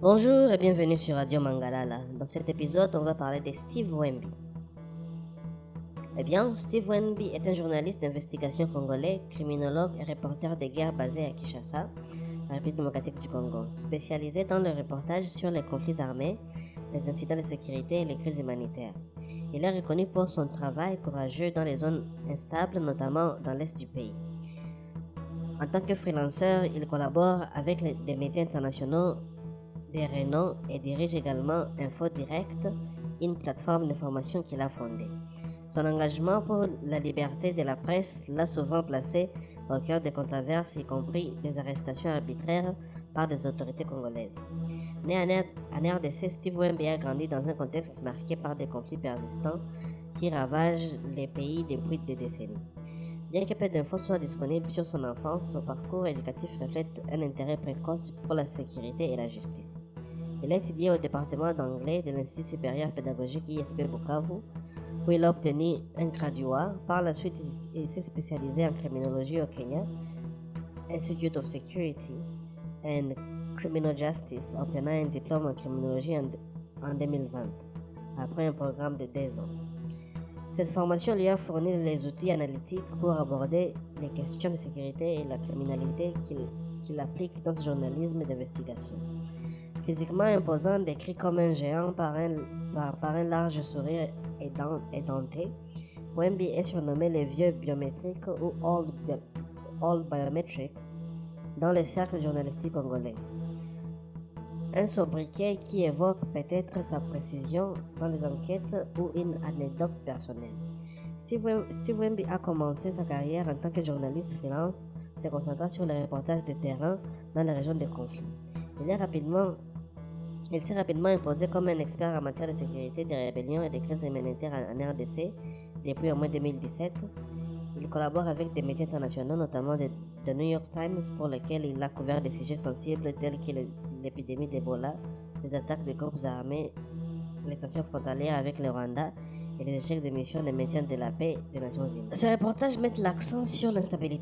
Bonjour et bienvenue sur Radio Mangalala. Dans cet épisode, on va parler de Steve Wemby. Steve Wemby est un journaliste d'investigation congolais, criminologue et reporter de guerre basé à Kinshasa, la République démocratique du Congo, spécialisé dans le reportage sur les conflits armés, les incidents de sécurité et les crises humanitaires. Il est reconnu pour son travail courageux dans les zones instables, notamment dans l'est du pays. En tant que freelanceur, il collabore avec des médias internationaux des renom et dirige également Info Direct, une plateforme d'information qu'il a fondée. Son engagement pour la liberté de la presse l'a souvent placé au cœur des controverses, y compris des arrestations arbitraires par des autorités congolaises. Né en RDC, Steve Wemby a grandi dans un contexte marqué par des conflits persistants qui ravagent les pays depuis des décennies. Bien que peu d'infos soient disponibles sur son enfance, son parcours éducatif reflète un intérêt précoce pour la sécurité et la justice. Il a étudié au département d'anglais de l'Institut supérieur pédagogique ISP Bukavu, où il a obtenu un graduat. Par la suite, il s'est spécialisé en criminologie au Kenya, Institute of Security and Criminal Justice, obtenant un diplôme en criminologie en 2020, après un programme de 2 ans. Cette formation lui a fourni les outils analytiques pour aborder les questions de sécurité et la criminalité qu'il applique dans ce journalisme d'investigation. Physiquement imposant, décrit comme un géant par un large sourire édenté, Wemby est surnommé le vieux biométrique ou old biometric dans les cercles journalistiques congolais. Un sobriquet qui évoque peut-être sa précision dans les enquêtes ou une anecdote personnelle. Steve Wemby a commencé sa carrière en tant que journaliste freelance, se concentrant sur les reportages de terrain dans les régions de conflit. Il s'est rapidement imposé comme un expert en matière de sécurité, des rébellions et des crises humanitaires en RDC depuis au moins 2017. Il collabore avec des médias internationaux, notamment The New York Times, pour lesquels il a couvert des sujets sensibles tels que l'épidémie d'Ebola, les attaques des groupes armés, les tensions frontalières avec le Rwanda et les échecs des missions de maintien de la paix des Nations Unies. Ces reportages mettent l'accent sur l'instabilité